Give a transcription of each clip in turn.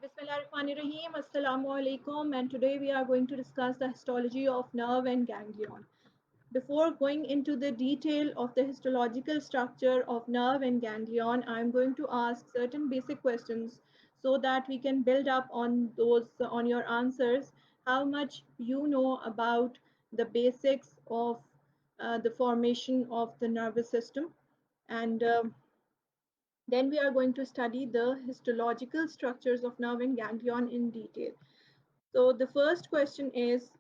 Bismillahirrahmanirrahim. Assalamu alaikum. And today we are going to discuss the histology of nerve and ganglion. Before going into the detail of the histological structure of nerve and ganglion, I'm going to ask certain basic questions so that we can build up on those on your answers, how much you know about the basics of the formation of the nervous system and then we are going to study the histological structures of nerve and ganglion in detail. So the first question is,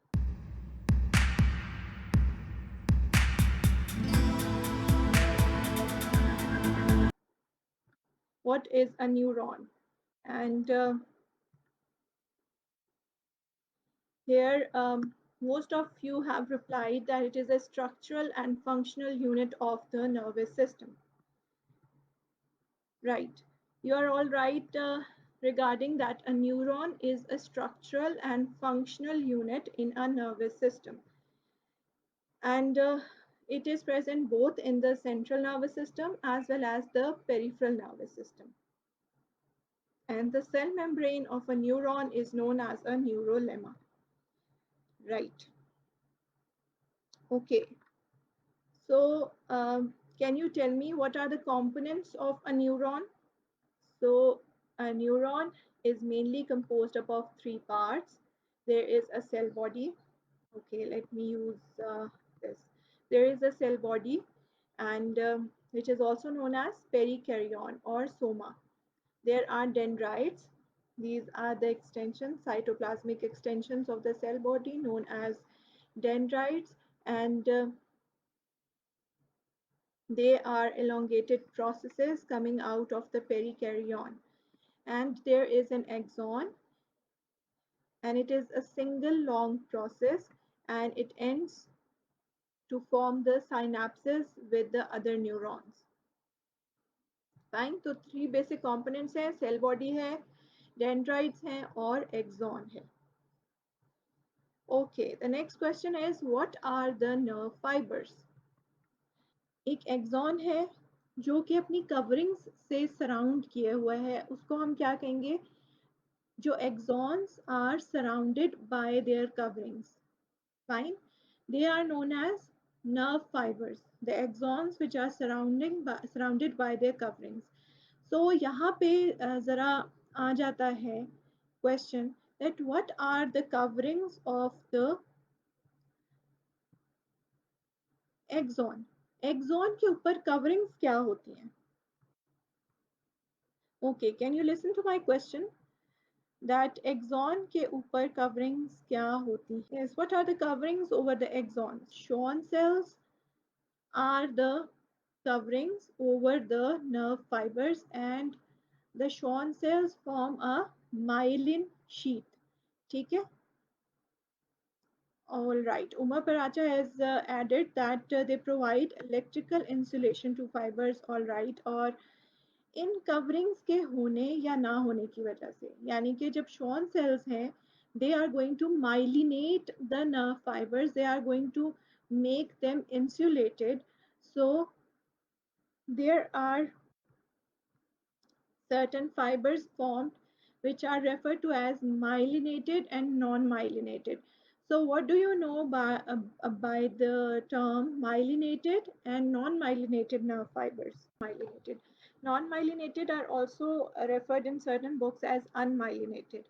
what is a neuron? And here most of you have replied that it is a structural and functional unit of the nervous system. Right. You are all right regarding that a neuron is a structural and functional unit in a nervous system. And it is present both in the central nervous system as well as the peripheral nervous system. And the cell membrane of a neuron is known as a neurolemma. Right. Okay. So can you tell me what are the components of a neuron? So a neuron is mainly composed up of three parts. There is a cell body. Okay, let me use this. There is a cell body and which is also known as perikaryon or soma. There are dendrites. These are the extensions, cytoplasmic extensions of the cell body known as dendrites, and they are elongated processes coming out of the perikaryon. And there is an axon, and it is a single long process, and it ends to form the synapses with the other neurons. Fine. तो three basic components हैं, cell body है, dendrites हैं और axon है. Okay, the next question is what are the nerve fibres. एक axon है जो कि अपनी कवरिंग्स से सराउंड किए हुआ है, उसको हम क्या कहेंगे? जो axons are surrounded by their coverings. Fine. They are known as nerve fibers, the axons which are surrounded by their coverings. So यहाँ पे ज़रा आ जाता है question that what are the coverings of the axon. Axon के ऊपर coverings क्या होती हैं? Okay, can you listen to my question? That axon के ऊपर coverings क्या होती हैं? Yes, what are the coverings over the axons? Schwann cells are the coverings over the nerve fibers, and the Schwann cells form a myelin sheath. ठीक है? All right. Umar Paracha has added that they provide electrical insulation to fibers. All right. और इन coverings के होने या ना होने की वजह से, यानी कि जब Schwann cells हैं, they are going to myelinate the nerve fibers. They are going to make them insulated. So there are certain fibers formed which are referred to as myelinated and non-myelinated. So what do you know by the term myelinated and non-myelinated nerve fibers? Myelinated. Non-myelinated are also referred in certain books as unmyelinated.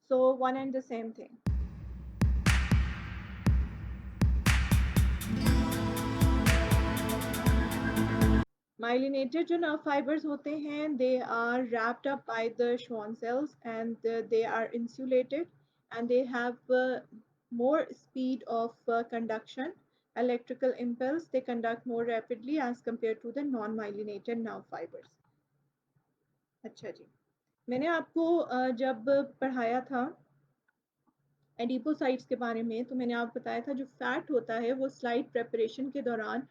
So one and the same thing. Myelinated जो nerve fibers होते हैं, they are wrapped up by the Schwann cells, and they are insulated, and they have more speed of conduction, electrical impulse. They conduct more rapidly as compared to the non-myelinated nerve fibers. अच्छा जी, मैंने आपको जब पढ़ाया था adipocytes के बारे में, तो मैंने आपको बताया था जो फैट होता है वो स्लाइड प्रेपरेशन के दौरान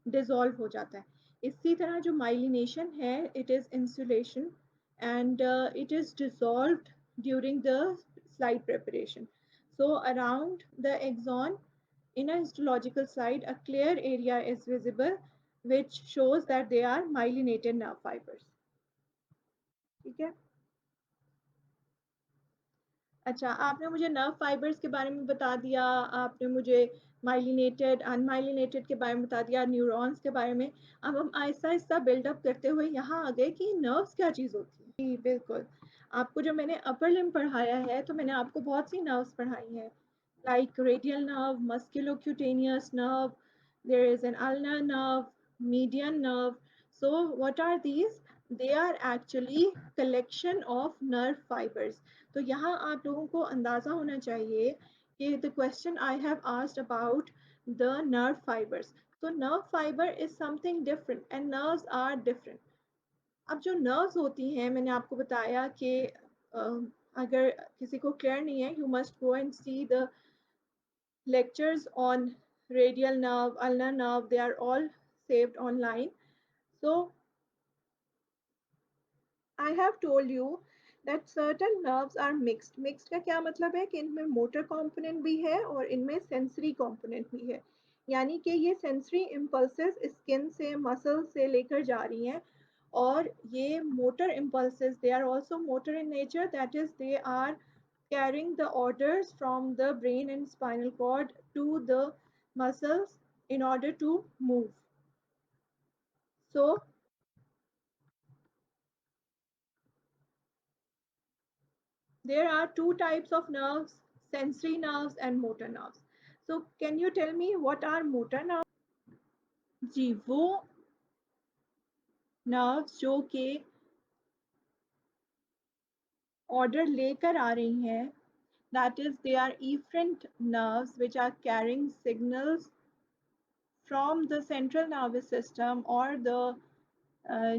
डिसॉल्व हो जाता है. इसी तरह जो माइलिनेशन है, it is insulation and it is dissolved during the slide preparation. So around the axon in a histological slide, a clear area is visible which shows that they are myelinated nerve fibers. ठीक है? अच्छा, आपने मुझे nerve fibres के बारे में बता दिया, आपने मुझे माइलिनेटेड, अनमाइलिनेटेड के बारे में बता दिया, न्यूरॉन्स के बारे में। अब हम आहिस्ता-आहिस्ता बिल्डअप करते हुए यहाँ आ गए कि नर्व्स क्या चीज़ होती है। जी, बिल्कुल। आपको जो मैंने अपर लिम्ब पढ़ाया है, तो मैंने आपको बहुत सी नर्व्स पढ़ाई हैं, like radial nerve, musculocutaneous nerve, there is an ulnar nerve, median nerve. So what are these? They are actually collection of nerve fibers. तो यहाँ आप लोगों को अंदाज़ा होना चाहिए कि the question I have asked about the nerve fibers. So nerve fiber is something different and nerves are different. अब जो nerves होती हैं, मैंने आपको बताया कि अगर किसी को क्लियर नहीं है, you must go and see the lectures on radial nerve, ulnar nerve, they are all saved online. So I have told you that certain nerves are mixed. Mixed का क्या मतलब है कि इनमें motor component भी है और इनमें sensory component भी है. यानी कि ये sensory impulses skin से muscle से लेकर जा रही हैं और ये motor impulses they are also motor in nature, that is they are carrying the orders from the brain and spinal cord to the muscles in order to move. So there are two types of nerves, sensory nerves and motor nerves. So can you tell me what are motor nerves? जी, वो nerves जो कि order लेकर आ रही हैं, that is they are efferent nerves which are carrying signals from the central nervous system or the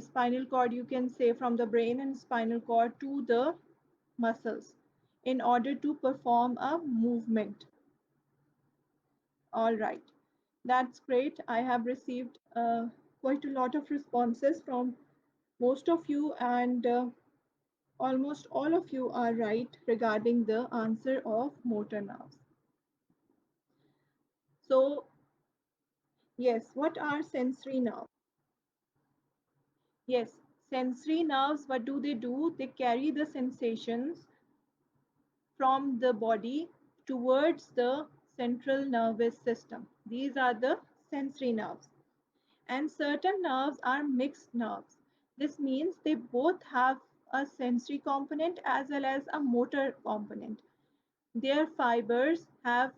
spinal cord, you can say from the brain and spinal cord to the muscles in order to perform a movement. All right, that's great. I have received quite a lot of responses from most of you, and almost all of you are right regarding the answer of motor nerves. So, yes, what are sensory nerves? Yes, sensory nerves, what do? They carry the sensations from the body towards the central nervous system. These are the sensory nerves. And certain nerves are mixed nerves. This means they both have a sensory component as well as a motor component. Their fibers have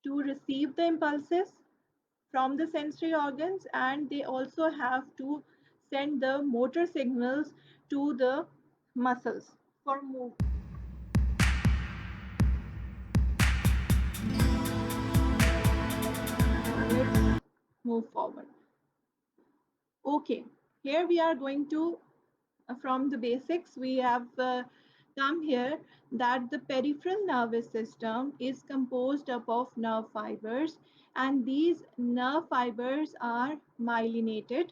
to receive the impulses from the sensory organs and they also have to send the motor signals to the muscles for movement. Let's move forward. Okay, here we are going to, from the basics, we have come here that the peripheral nervous system is composed up of nerve fibers, and these nerve fibers are myelinated.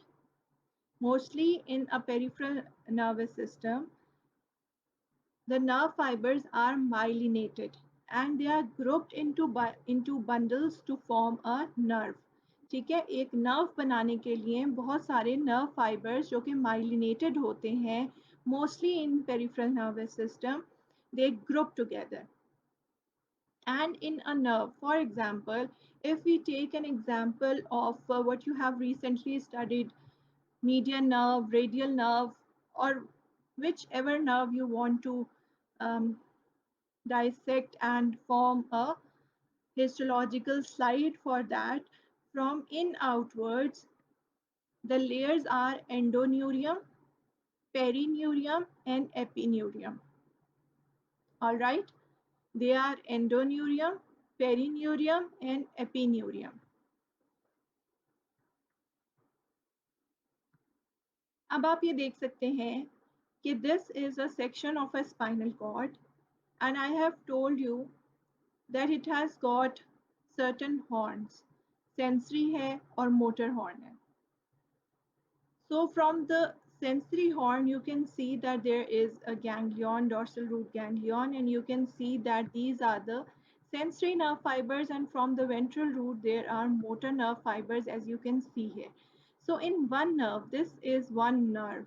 Mostly in a peripheral nervous system, the nerve fibers are myelinated and they are grouped into bundles to form a nerve. ठीक है, एक nerve बनाने के लिए बहुत सारे nerve fibres जो कि माइलिनेटेड होते हैं, mostly in peripheral nervous system, they group together. And in a nerve, for example, if we take an example of what you have recently studied, median nerve, radial nerve, or whichever nerve you want to um, dissect and form a histological slide for that. From in outwards, the layers are endoneurium, perineurium, and epineurium. All right, they are endoneurium, perineurium, and epineurium. अब आप ये देख सकते हैं कि this is a section of a spinal cord, and I have told you that it has got certain horns, sensory है और motor horn है. So from the sensory horn, you can see that there is a ganglion, dorsal root ganglion, and you can see that these are the sensory nerve fibers, and from the ventral root, there are motor nerve fibers, as you can see here. So in one nerve, this is one nerve.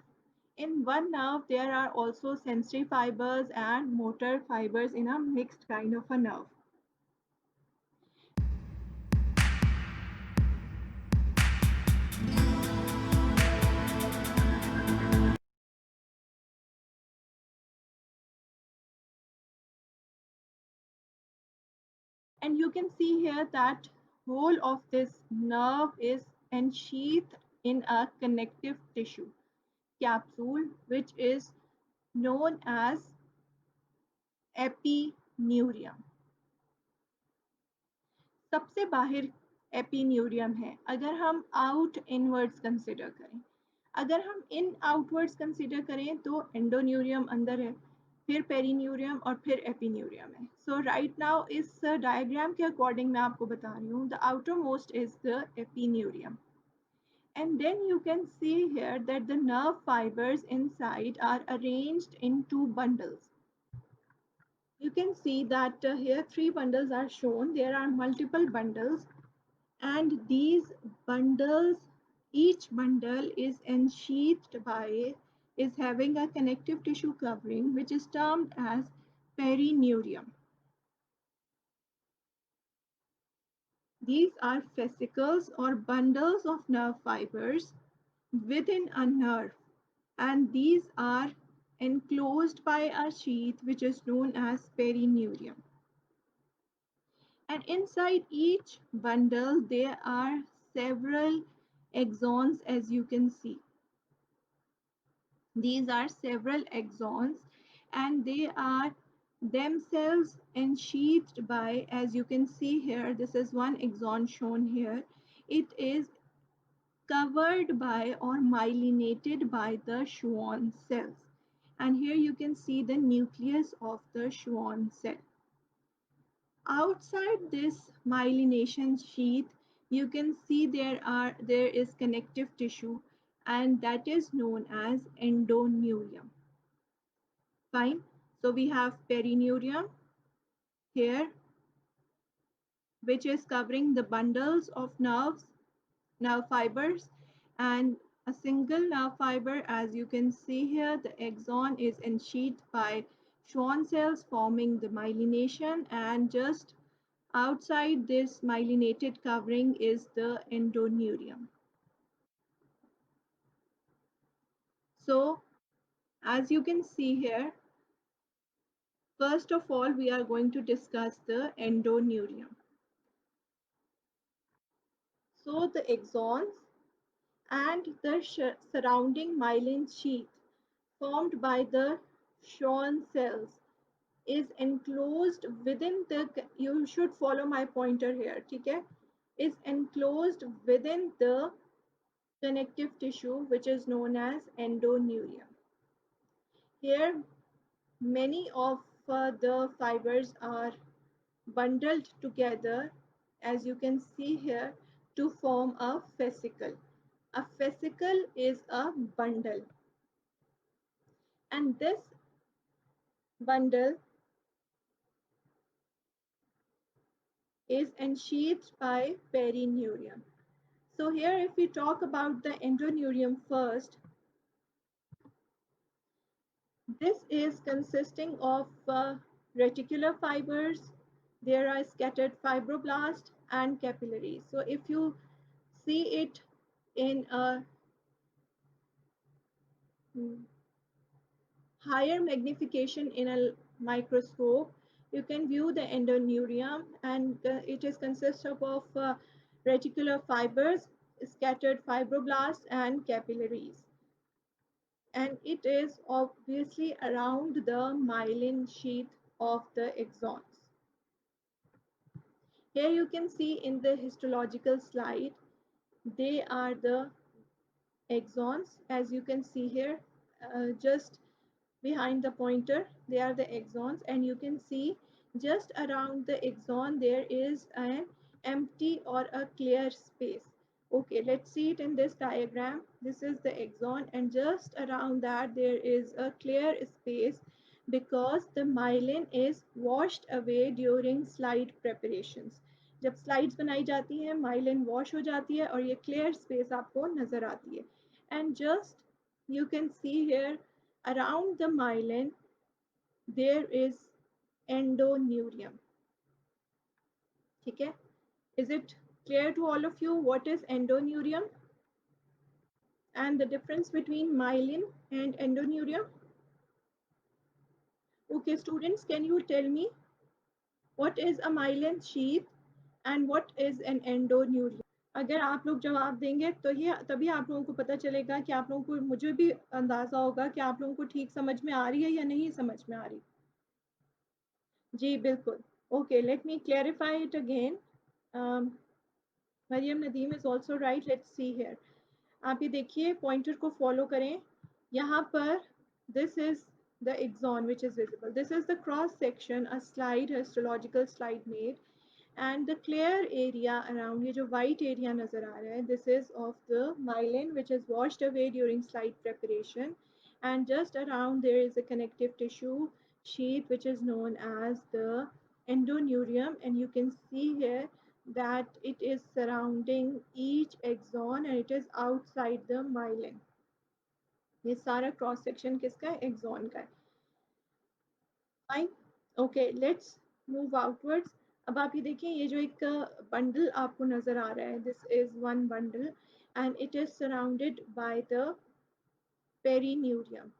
In one nerve, there are also sensory fibers and motor fibers in a mixed kind of a nerve. And you can see here that whole of this nerve is ensheathed in a connective tissue capsule, which is known as epineurium. सबसे बाहर epineurium है. अगर हम out inwards consider करें, अगर हम इन outwards consider करें तो एंडोन्यूरियम अंदर है, फिर पेरिन्यूरियम और फिर एपिन्यूरियम है. सो राइट नाउ इस डायग्राम के अकॉर्डिंग मैं आपको बता रही हूँ, the outer most is the epineurium. And then you can see here that the nerve fibers inside are arranged in two bundles. You can see that here three bundles are shown. There are multiple bundles, and these bundles, each bundle is ensheathed by, is having a connective tissue covering, which is termed as perineurium. These are fascicles or bundles of nerve fibers within a nerve, and these are enclosed by a sheath which is known as perineurium. And inside each bundle, there are several axons, as you can see. These are several axons, and they are themselves ensheathed by, as you can see here, this is one axon shown here. It is covered by or myelinated by the Schwann cells. And here you can see the nucleus of the Schwann cell. Outside this myelination sheath, you can see there is connective tissue, and that is known as endoneurium. Fine. So we have perineurium here, which is covering the bundles of nerve fibers, and a single nerve fiber, as you can see here, the axon is ensheathed by Schwann cells forming the myelination, and just outside this myelinated covering is the endoneurium. So, as you can see here, first of all, we are going to discuss the endoneurium. So, the axons and the surrounding myelin sheath formed by the Schwann cells is enclosed within the, you should follow my pointer here, okay, is enclosed within the connective tissue which is known as endoneurium. Here, many of the fibers are bundled together, as you can see here, to form a fascicle. A fascicle is a bundle, and this bundle is ensheathed by perineurium. So here, if we talk about the endoneurium first, this is consisting of reticular fibers. There are scattered fibroblasts and capillaries. So if you see it in a higher magnification in a microscope, you can view the endoneurium, and it is consisted of reticular fibers, scattered fibroblasts, and capillaries. And it is obviously around the myelin sheath of the axons. Here you can see in the histological slide, they are the axons, as you can see here, just behind the pointer, they are the axons, and you can see just around the axon there is an empty or a clear space. Okay, let's see it in this diagram. This is the axon, and just around that there is a clear space because the myelin is washed away during slide preparations. जब slides बनाई जाती हैं, myelin wash हो जाती है और ये clear space आपको नजर आती है. And just you can see here around the myelin there is endoneurium. ठीक है? Is it clear to all of you what is endoneurium and the difference between myelin and endoneurium? Okay, students, can you tell me what is a myelin sheath and what is an endoneurium? अगर आप लोग जवाब देंगे तो ये तभी आप लोगों को पता चलेगा कि आप लोगों को, मुझे भी अंदाजा होगा कि आप लोगों को ठीक समझ में आ रही है या नहीं समझ में आ रही. जी बिल्कुल. Okay, let me clarify it again. Mariam Nadeem is also right. Let's see here. आप ये देखिए, पॉइंटर को फॉलो करें. यहाँ पर this is the axon which is visible. This is the cross section, a slide, histological slide made, and the clear area around, ये जो white area नजर आ रहा है, this is of the myelin which is washed away during slide preparation, and just around there is a connective tissue sheath which is known as the endoneurium, and you can see here that it is surrounding each axon and it is outside the myelin. ये सारा cross section किसका है? Axon का है. Fine. Okay, let's move outwards. अब आप ये देखिए, ये जो एक बंडल आपको नजर आ रहा है, this is one bundle and it is surrounded by the perineurium.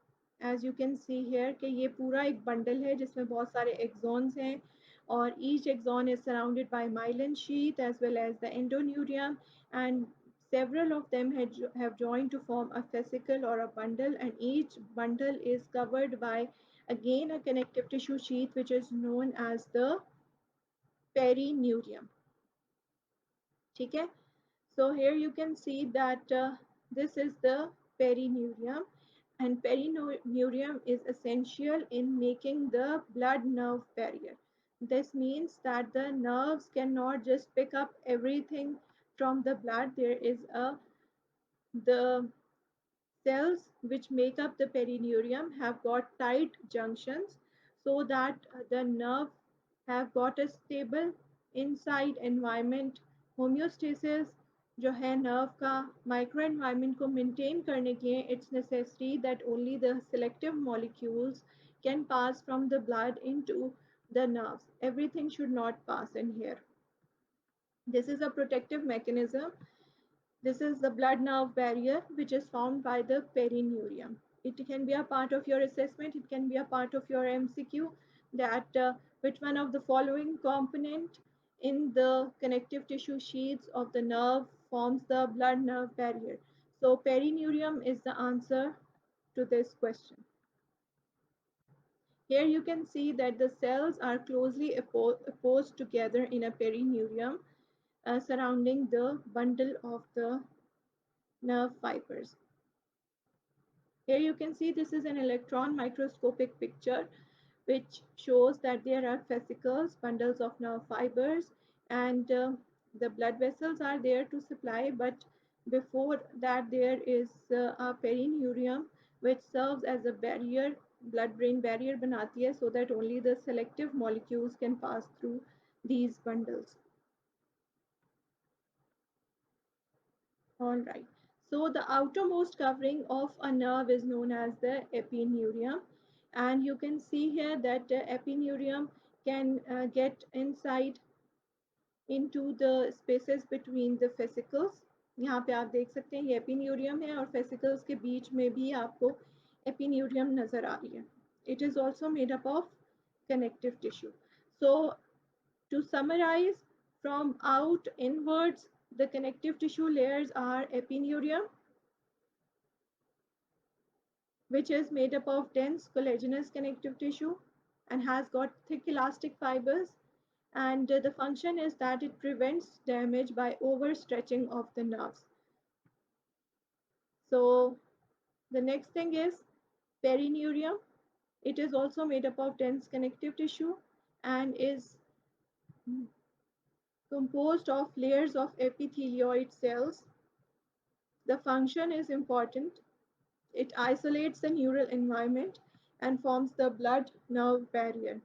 As you can see here कि ये पूरा एक बंडल है जिसमें बहुत सारे एक्सॉन्स हैं, और each axon is surrounded by myelin sheath as well as the endoneurium, and several of them have joined to form a fascicle or a bundle, and each bundle is covered by again a connective tissue sheath which is known as the perineurium. ठीक है? So here you can see that this is the perineurium, and perineurium is essential in making the blood nerve barrier. This means that the nerves cannot just pick up everything from the blood. There is a the cells which make up the perineurium have got tight junctions so that the nerve have got a stable inside environment. Homeostasis जो है nerve का micro environment को maintain करने के लिए, it's necessary that only the selective molecules can pass from the blood into the nerves. Everything should not pass in here. This is a protective mechanism. This is the blood nerve barrier which is formed by the perineurium. It can be a part of your assessment, it can be a part of your MCQ, that which one of the following component in the connective tissue sheaths of the nerve forms the blood nerve barrier. So perineurium is the answer to this question. Here you can see that the cells are closely opposed together in a perineurium surrounding the bundle of the nerve fibers. Here you can see this is an electron microscopic picture which shows that there are fascicles, bundles of nerve fibers, and the blood vessels are there to supply, but before that there is a perineurium which serves as a barrier, blood-brain barrier banati hai, so that only the selective molecules can pass through these bundles. All right. So the outermost covering of a nerve is known as the epineurium. And you can see here that the epineurium can get inside into the spaces between the fascicles. यहाँ पे आप देख सकते हैं ये epineurium है और fascicles के बीच में भी आपको एपिन्यूरियम नजर आ रही है. It is also made up of connective tissue. So to summarize, from out inwards, the connective tissue layers are epineurium, which is made up of dense collagenous connective tissue and has got thick elastic fibers. And the function is that it prevents damage by overstretching of the nerves. So the next thing is perineurium. It is also made up of dense connective tissue and is composed of layers of epithelioid cells. The function is important. It isolates the neural environment and forms the blood-nerve barrier.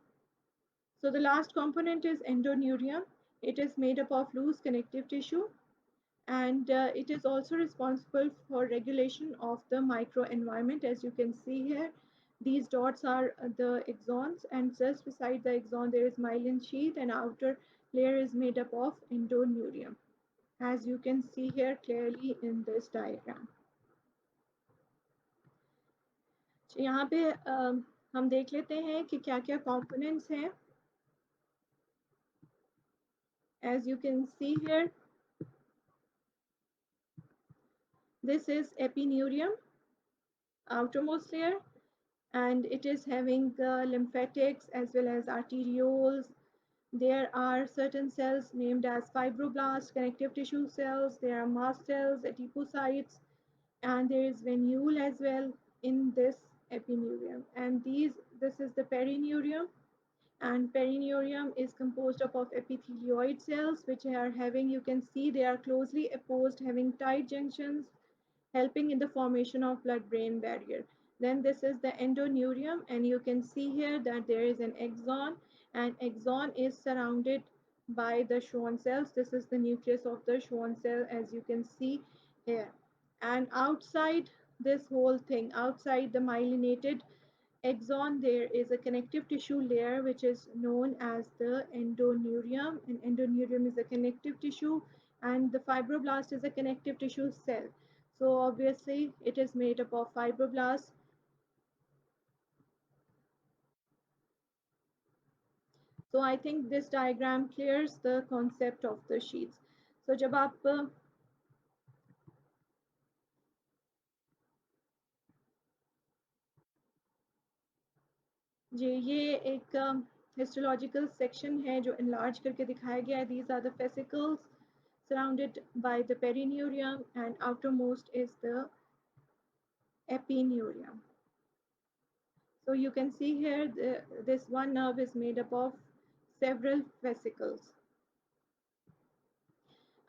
So the last component is endoneurium. It is made up of loose connective tissue and it is also responsible for regulation of the microenvironment. As you can see here, these dots are the axons, and just beside the axon there is myelin sheath, and outer layer is made up of endoneurium, as you can see here clearly in this diagram. यहाँ पे हम देख लेते हैं कि क्या क्या components हैं. As you can see here, this is epineurium, outermost layer, and it is having lymphatics as well as arterioles. There are certain cells named as fibroblasts, connective tissue cells. There are mast cells, adipocytes, and there is venule as well in this epineurium. And this is the perineurium, and perineurium is composed of epithelioid cells, which are having, you can see they are closely opposed, having tight junctions, helping in the formation of blood-brain barrier. Then this is the endoneurium, and you can see here that there is an axon, and axon is surrounded by the Schwann cells. This is the nucleus of the Schwann cell, as you can see here. And outside this whole thing, outside the myelinated axon, there is a connective tissue layer which is known as the endoneurium, and endoneurium is a connective tissue, and the fibroblast is a connective tissue cell. So obviously it is made up of fibroblasts. So I think this diagram clears the concept of the sheets. So जब आप जी ये एक histological section है जो enlarge करके दिखाया गया है. These are the fascicles surrounded by the perineurium, and outermost is the epineurium. So you can see here this one nerve is made up of several fascicles.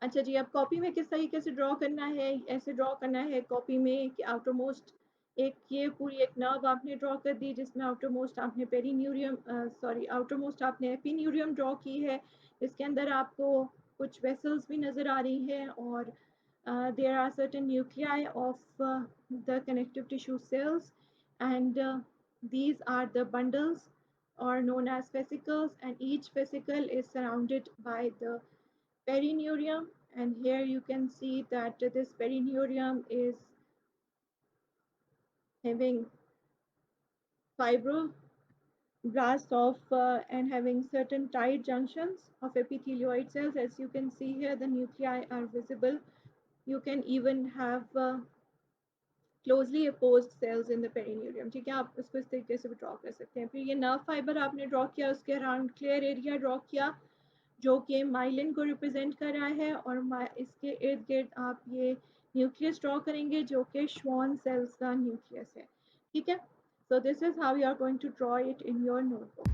अच्छा जी, अब कॉपी में किस तरीके से ड्रॉ करना है, ऐसे ड्रॉ करना है कॉपी में कि आउटर मोस्ट एक ये पूरी एक नर्व आपने ड्रॉ कर दी, जिसमें आउटर मोस्ट आपने पेरीन्यूरियम सॉरी आउटर मोस्ट आपने एपिन्यूरियम ड्रॉ की है. इसके अंदर आपको कुछ वेसल्स भी नज़र आ रही हैं, और there are certain nuclei of the connective tissue cells, and these are the bundles or known as fascicles, and each fascicle is surrounded by the perineurium. And here you can see that this perineurium is having fibroblasts of and having certain tight junctions of epithelioid cells. As you can see here, the nuclei are visible. You can even have closely apposed cells in the perineurium. ठीक है, आप इसको इस तरीके से भी draw कर सकते हैं. फिर ये नर्व फाइबर आपने ड्रॉ किया, उसके अराउंड क्लियर एरिया ड्रॉ किया जो कि माइलिन को रिप्रेजेंट कर रहा है, और इसके इर्द गिर्द आप ये न्यूक्लियस ड्रॉ करेंगे जो कि श्वान सेल्स का न्यूक्लियस है. ठीक है, so this is how you are going to draw it in your notebook.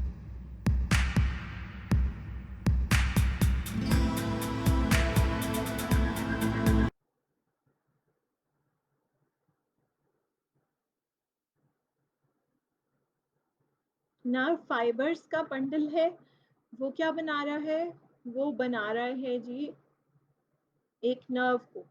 Nerve fibres का बंडल है, वो क्या बना रहा है, वो बना रहा है जी एक नर्व को.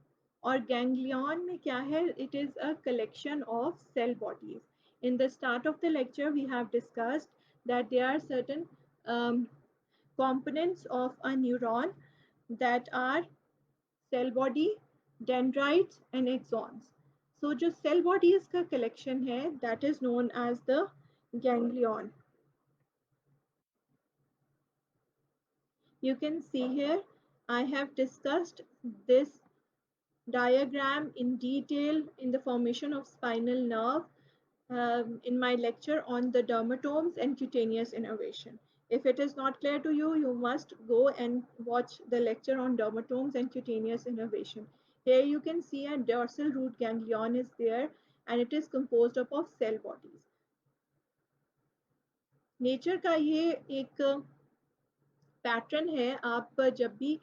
और गैंग्लियन में क्या है, it is a collection of cell bodies. In the start of the lecture we have discussed that there are certain components of a neuron that are cell body, dendrites and axons. So जो cell bodies का collection है, that is known as the ganglion. You can see here I have discussed this diagram in detail in the formation of spinal nerve in my lecture on the dermatomes and cutaneous innervation. If it is not clear to you, you must go and watch the lecture on dermatomes and cutaneous innervation. Here you can see a dorsal root ganglion is there, and it is composed of cell bodies. Nature का ये एक pattern है. आप जब भी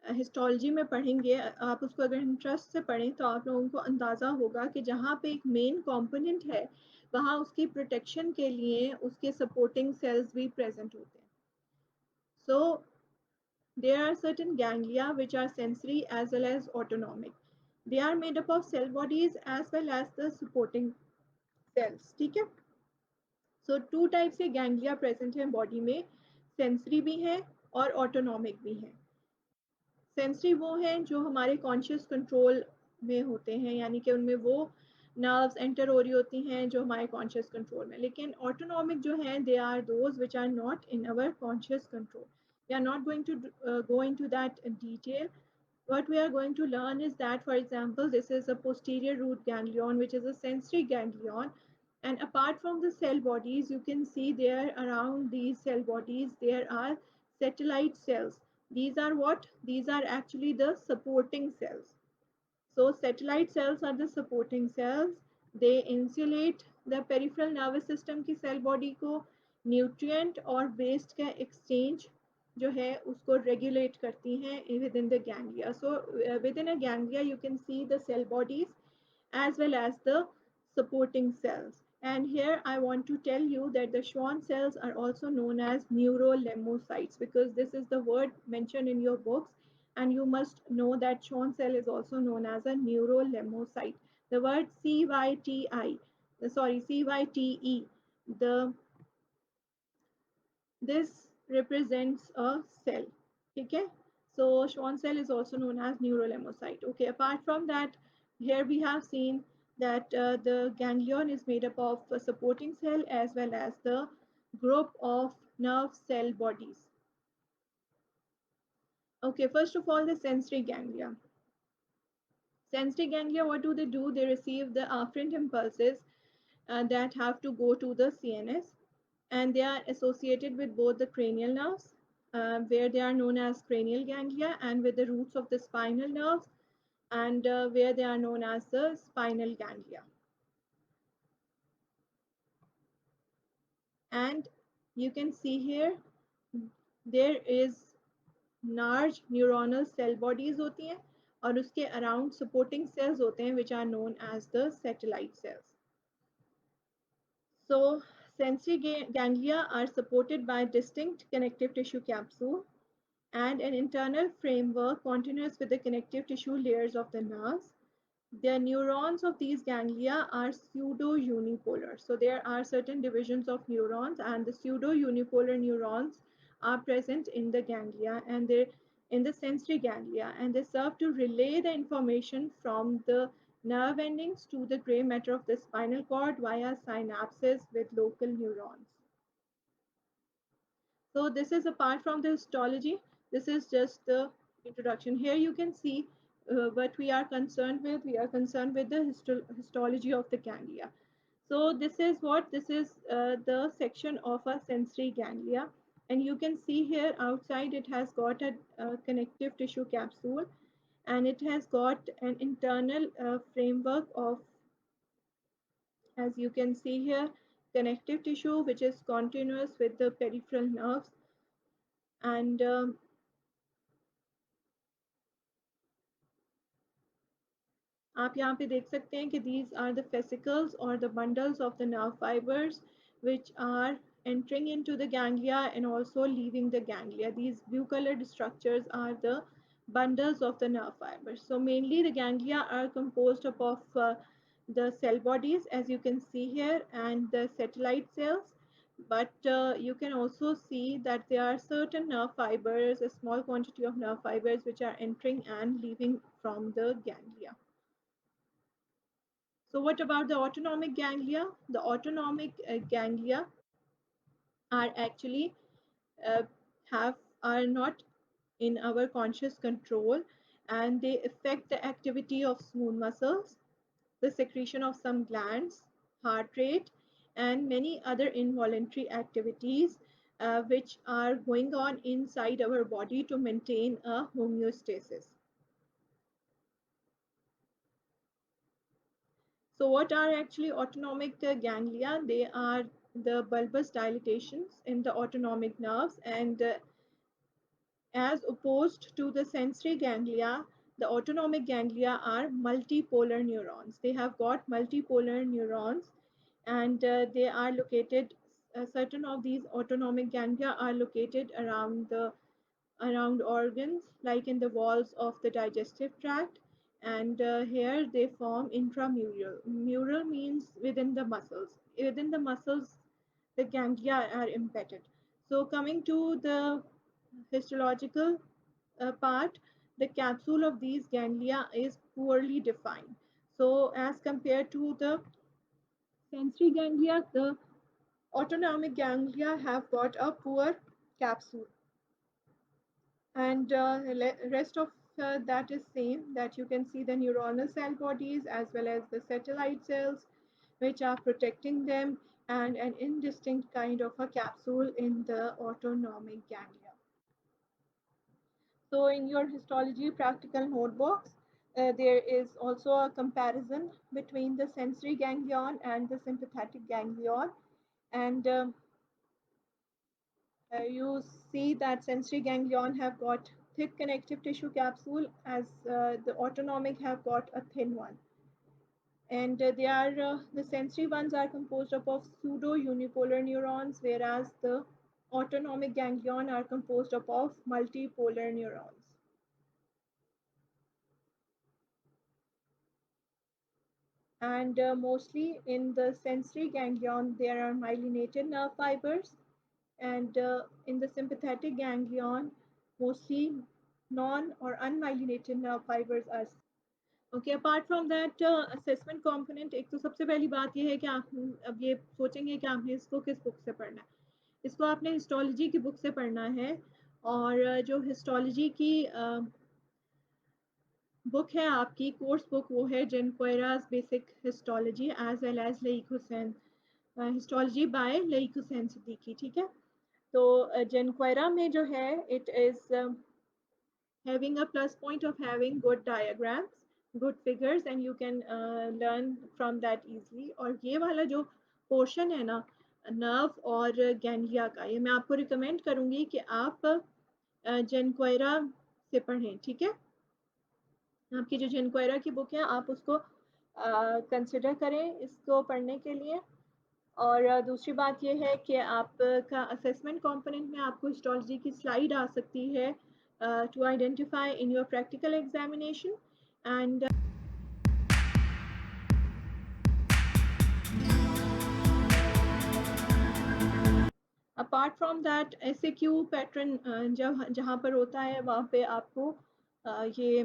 histology में पढ़ेंगे, आप उसको अगर इंटरेस्ट से पढ़ें तो आप लोगों को अंदाज़ा होगा कि जहाँ पे एक मेन कंपोनेंट है, वहाँ उसकी प्रोटेक्शन के लिए उसके सपोर्टिंग सेल्स भी प्रेजेंट होते हैं. सो There are certain ganglia which are sensory as well as autonomic. They are made up of cell bodies as well as the supporting cells. ठीक है? So टू टाइप से ganglia present है body में, sensory भी है और autonomic भी है. सेंसरी वो हैं जो हमारे कॉन्शियस कंट्रोल में होते हैं, यानी कि उनमें वो नर्व्स एंटर हो रही होती हैं जो हमारे कॉन्शियस कंट्रोल में. लेकिन ऑटोनॉमिक जो हैं they are those which are not in our conscious control. We are not going to go into that detail. What we are going to learn is that, for example, this is a posterior root ganglion, which is a sensory ganglion. And apart from the cell bodies, you can see there around these cell bodies, there are satellite cells. These are what? These are actually the supporting cells. So satellite cells are the supporting cells. They insulate the peripheral nervous system की cell body को nutrient और waste का exchange जो है उसको regulate करती हैं within the ganglia. So within a ganglia you can see the cell bodies as well as the supporting cells. And here I want to tell you that the Schwann cells are also known as neurolemmocytes, because this is the word mentioned in your books, and you must know that Schwann cell is also known as a neurolemmocyte. The word CYTE, the this represents a cell. Okay, so Schwann cell is also known as neurolemmocyte. Okay, apart from that, here we have seen that the ganglion is made up of a supporting cell as well as the group of nerve cell bodies. Okay, first of all, the sensory ganglia. Sensory ganglia, what do? They receive the afferent impulses that have to go to the CNS, and they are associated with both the cranial nerves, where they are known as cranial ganglia, and with the roots of the spinal nerves, and where they are known as the spinal ganglia. And you can see here, there is large neuronal cell bodies होती हैं, और उसके around supporting cells होते हैं which are known as the satellite cells. So sensory ganglia are supported by distinct connective tissue capsule and an internal framework continuous with the connective tissue layers of the nerves. The neurons of these ganglia are pseudo-unipolar. So there are certain divisions of neurons, and the pseudo-unipolar neurons are present in the ganglia, and they're in the sensory ganglia, and they serve to relay the information from the nerve endings to the gray matter of the spinal cord via synapses with local neurons. So this is apart from the histology. This is just the introduction. Here you can see what we are concerned with. We are concerned with the histology of the ganglia. So this is what? This is the section of a sensory ganglia. And you can see here outside it has got a connective tissue capsule, and it has got an internal framework of, as you can see here, connective tissue which is continuous with the peripheral nerves. And आप यहाँ पे देख सकते हैं कि these are the fascicles or the bundles of the nerve fibers which are entering into the ganglia and also leaving the ganglia. These blue colored structures are the bundles of the nerve fibers. So mainly the ganglia are composed of the cell bodies, as you can see here, and the satellite cells. But you can also see that there are certain nerve fibers, a small quantity of nerve fibers which are entering and leaving from the ganglia. So what about the autonomic ganglia? The autonomic ganglia are actually uh, are not in our conscious control, and they affect the activity of smooth muscles, the secretion of some glands, heart rate, and many other involuntary activities which are going on inside our body to maintain a homeostasis. So what are actually autonomic ganglia? They are the bulbous dilatations in the autonomic nerves, and as opposed to the sensory ganglia, the autonomic ganglia are multipolar neurons. They have got multipolar neurons, and they are located, certain of these autonomic ganglia are located around the around organs, like in the walls of the digestive tract, and here they form intramural. Mural means within the muscles. Within the muscles, the ganglia are embedded. So, coming to the histological part, the capsule of these ganglia is poorly defined. So, as compared to the sensory ganglia, the autonomic ganglia have got a poor capsule, and rest of that is same, that you can see the neuronal cell bodies as well as the satellite cells which are protecting them, and an indistinct kind of a capsule in the autonomic ganglia. So in your histology practical notebooks, there is also a comparison between the sensory ganglion and the sympathetic ganglion, and you see that sensory ganglion have got thick connective tissue capsule, as the autonomic have got a thin one. And the sensory ones are composed of pseudo unipolar neurons, whereas the autonomic ganglion are composed of multipolar neurons. And mostly in the sensory ganglion, there are myelinated nerve fibers, and in the sympathetic ganglion, mostly non or unmyelinated nerve fibers are. Okay, apart from that assessment component, एक तो सबसे पहली बात ये है कि आप अब ये सोचेंगे कि आपने इसको किस बुक से पढ़ना है। इसको आपने हिस्टोलॉजी की बुक से पढ़ना है, और जो हिस्टोलॉजी की बुक है आपकी कोर्स बुक, वो है Junqueira's basic histology as well as Laiq Hussain histology by Laiq Hussain Siddiqui, ठीक है। तो जेनकोयरा में जो है, it is having a plus point of having good diagrams, good figures, and you can learn from that easily. और ये वाला जो पोर्शन है ना, नर्व और गैंग्लिया का, ये मैं आपको रिकमेंड करूंगी कि आप जेनकोयरा से पढ़ें, ठीक है। आपकी जो जेनकोयरा की बुक है, आप उसको कंसिडर करें इसको पढ़ने के लिए। और दूसरी बात ये है कि आपका असेसमेंट कंपोनेंट में आपको हिस्टोलॉजी की स्लाइड आ सकती है to identify in your practical examination, and apart from that SAQ pattern जब जहाँ पर होता है, वहाँ पे आपको ये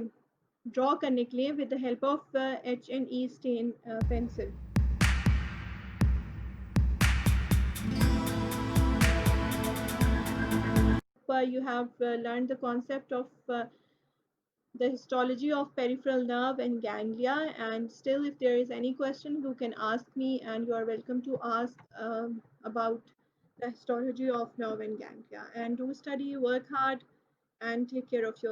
ड्रॉ करने के लिए with the help of H&E stain pencil, you have learned the concept of the histology of peripheral nerve and ganglia. And still, if there is any question, you can ask me, and you are welcome to ask about the histology of nerve and ganglia. And do study, work hard, and take care of yourself.